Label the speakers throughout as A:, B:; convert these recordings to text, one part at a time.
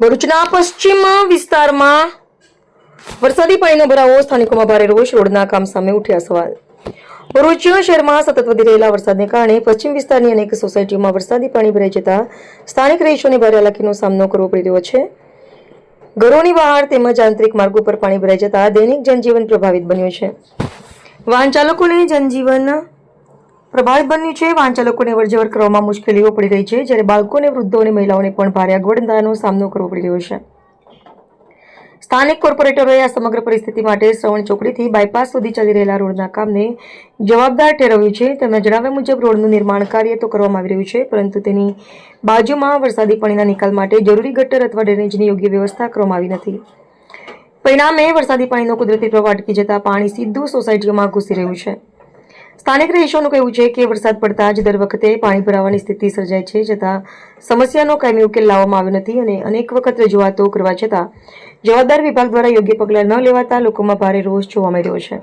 A: ભરૂચના પશ્ચિમ વિસ્તારમાં વરસાદી પાણીનો ભરાવો, સ્થાનિકોમાં ભારે રોષ, રોડના કામ સામે ઉઠ્યા સવાલ। ભરૂચ શહેરમાં સતત વધી રહેલા વરસાદને કારણે પશ્ચિમ વિસ્તારની અનેક સોસાયટીઓમાં વરસાદી પાણી ભરાઈ જતા સ્થાનિક રહીશોને ભારે હાલાકીનો સામનો કરવો પડી રહ્યો છે। ઘરોની બહાર તેમજ આંતરિક માર્ગો પર પાણી ભરાઈ જતા દૈનિક જનજીવન પ્રભાવિત બન્યું છે। વાહન ચાલકોને જનજીવન પ્રભાવિત બન્યું છે। વાહન ચાલકોને અવરજવર કરવામાં મુશ્કેલીઓ પડી રહી છે, જ્યારે બાળકોને, વૃદ્ધો અને મહિલાઓને પણ ભારે અગવડતાનો સામનો કરવો પડી રહ્યો છે। સ્થાનિક કોર્પોરેટરોએ આ સમગ્ર પરિસ્થિતિ માટે શ્રવણ ચોકડીથી બાયપાસ સુધી ચાલી રહેલા રોડના કામને જવાબદાર ઠેરવ્યું છે। તેમના જણાવ્યા મુજબ રોડનું નિર્માણ કાર્ય તો કરવામાં આવી રહ્યું છે, પરંતુ તેની બાજુમાં વરસાદી પાણીના નિકાલ માટે જરૂરી ગટર અથવા ડ્રેનેજની યોગ્ય વ્યવસ્થા કરવામાં આવી નથી। પરિણામે વરસાદી પાણીનો કુદરતી પ્રવાહ અટકી જતા પાણી સીધું સોસાયટીઓમાં ઘૂસી રહ્યું છે। સ્થાનિક રહીશોનું કહેવું છે કે વરસાદ પડતા જ દર વખતે પાણી ભરાવાની સ્થિતિ સર્જાય છે, છતાં સમસ્યાનો કાયમી ઉકેલ લાવવામાં આવ્યો નથી અને અનેક વખત રજૂઆતો કરવા છતાં જવાબદાર વિભાગ દ્વારા યોગ્ય પગલાં ન લેવાતા લોકોમાં ભારે રોષ જોવા મળી રહ્યો છે।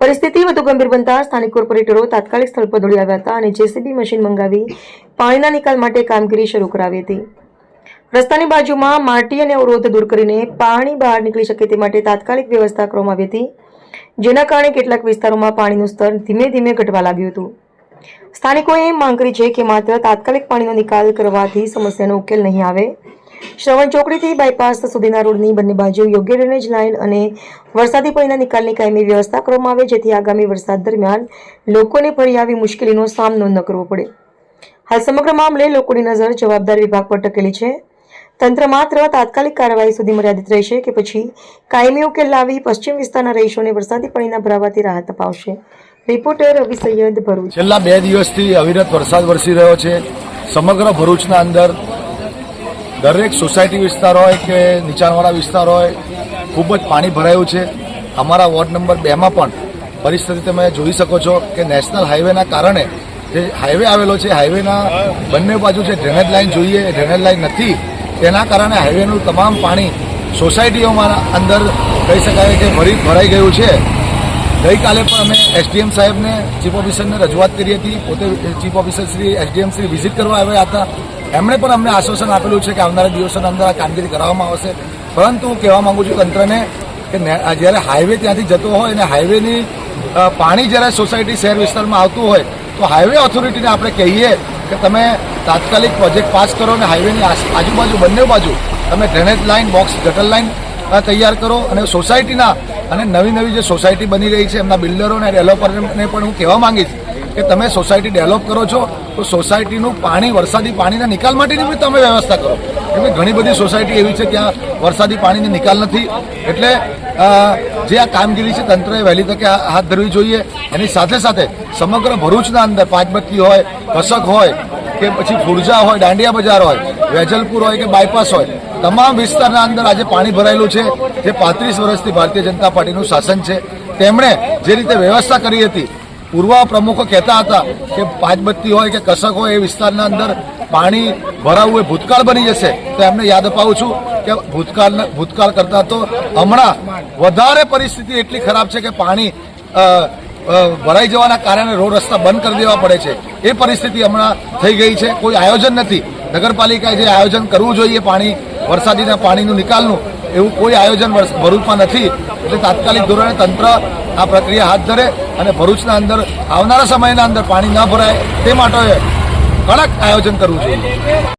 A: પરિસ્થિતિ વધુ ગંભીર બનતા સ્થાનિક કોર્પોરેટરો તાત્કાલિક સ્થળ પર દોડી આવ્યા હતા અને જેસીબી મશીન મંગાવી પાણીના નિકાલ માટે કામગીરી શરૂ કરાવી હતી। રસ્તાની બાજુમાં માટી અને અવરોધ દૂર કરીને પાણી બહાર નીકળી શકે તે માટે તાત્કાલિક વ્યવસ્થા કરવામાં આવી હતી, જેના કારણે કેટલાક વિસ્તારોમાં પાણીનું સ્તર ધીમે ધીમે ઘટવા લાગ્યું હતું। સ્થાનિકોએ માંગ કરી છે કે માત્ર તાત્કાલિક પાણીનો નિકાલ કરવાથી સમસ્યાનો ઉકેલ નહીં આવે। શ્રવણ ચોકડીથી બાયપાસ સુધીના રોડની બંને બાજુ યોગ્ય ડ્રેનેજ લાઇન અને વરસાદી પાણીના નિકાલની કાયમી વ્યવસ્થા કરવામાં આવે, જેથી આગામી વરસાદ દરમિયાન લોકોને ફરી આવી મુશ્કેલીનો સામનો ન કરવો પડે। હાલ સમગ્ર મામલે લોકોની નજર જવાબદાર વિભાગ પર ટકેલી છે। તંત્ર માત્ર તાત્કાલિક કાર્યવાહી સુધી મર્યાદિત રહેશે કે પછી કાયમી ઉકેલ લાવી પશ્ચિમ વિસ્તારના રહીશોને વરસાદી પાણીના ભરાવાથી રાહત અપાવશે। રિપોર્ટર રવિ સૈયદ, ભરૂચ।
B: છેલ્લા 2 દિવસથી અવિરત વરસાદ વરસી રહ્યો છે। સમગ્ર ભરૂચના અંદર દરેક સોસાયટી વિસ્તાર હોય કે નીચાણવાળા વિસ્તાર હોય, ખૂબ જ પાણી ભરાયું છે। અમારા વોર્ડ નંબર 2 માં પણ પરિસ્થિતિ તમે જોઈ શકો છો કે નેશનલ હાઈવેના કારણે જે હાઈવે આવેલો છે, હાઈવેના બંને બાજુ જે ડ્રેનેજ લાઇન જોઈએ એ ડ્રેનેજ લાઇન નથી, તેના કારણે હાઈવેનું તમામ પાણી સોસાયટીઓમાં અંદર કહી શકાય કે ભરાઈ ગયું છે। ગઈકાલે પણ અમે એસડીએમ સાહેબને, ચીફ ઓફિસરને રજૂઆત કરી હતી। પોતે chief officer Shri, SDM Shri visit કરવા આવ્યા હતા। એમણે પણ અમને આશ્વાસન આપેલું છે કે આવનારા દિવસોના અંદર આ કામગીરી કરાવવામાં આવશે। પરંતુ હું કહેવા માંગુ છું તંત્રને કે જ્યારે હાઈવે ત્યાંથી જતો હોય અને હાઈવેની પાણી જ્યારે સોસાયટી શહેર વિસ્તારમાં આવતું હોય તો હાઈવે ઓથોરિટીને આપણે કહીએ કે તમે તાત્કાલિક પ્રોજેક્ટ પાસ કરો અને હાઈવેની આજુબાજુ બંને બાજુ તમે ડ્રેનેજ લાઇન, બોક્સ, ગટર લાઇન તૈયાર કરો અને સોસાયટીના અને નવી જે સોસાયટી બની રહી છે એમના બિલ્ડરો અને ડેવલપરને પણ હું કહેવા માંગીશ કે તમે સોસાયટી ડેવલપ કરો છો તો સોસાયટીનું પાણી, વરસાદી પાણીના નિકાલ માટેની પણ તમે વ્યવસ્થા કરો, કેમ કે ઘણી બધી સોસાયટી એવી છે ત્યાં વરસાદી પાણીનો નિકાલ નથી। એટલે જે આ કામગીરી છે તંત્રએ વહેલી તકે હાથ ધરવી જોઈએ। એની સાથે સાથે સમગ્ર ભરૂચના અંદર પાંચબત્તી હોય, કસક હોય કે પછી ફુરજા હોય, દાંડિયા બજાર હોય, વેજલપુર હોય કે બાયપાસ હોય, તમામ વિસ્તારના અંદર આજે પાણી ભરાયેલું છે। જે 35 વર્ષથી ભારતીય જનતા પાર્ટીનું શાસન છે, તેમણે જે રીતે વ્યવસ્થા કરી હતી, પૂર્વ પ્રમુખો કહેતા હતા કે પાંચબત્તી હોય કે કસક હોય એ વિસ્તારના અંદર પાણી ભરાવું એ ભૂતકાળ બની જશે, તો એમને યાદ અપાવું છું કે ભૂતકાળ કરતાં તો હમણાં વધારે પરિસ્થિતિ એટલી ખરાબ છે કે પાણી ભરાઈ જવાના કારણે રોડ રસ્તા બંધ કરી દેવા પડે છે। એ પરિસ્થિતિ હમણાં થઈ ગઈ છે। કોઈ આયોજન નથી। નગરપાલિકાએ જે આયોજન કરવું જોઈએ વરસાદીના પાણીનું નિકાલનું, એવું કોઈ આયોજન ભરૂચમાં નથી। એટલે તાત્કાલિક ધોરણે તંત્ર આ પ્રક્રિયા હાથ ધરે અને ભરૂચના અંદર આવનારા સમયના અંદર પાણી ન ભરાય તે માટે કડક આયોજન કરવું જોઈએ।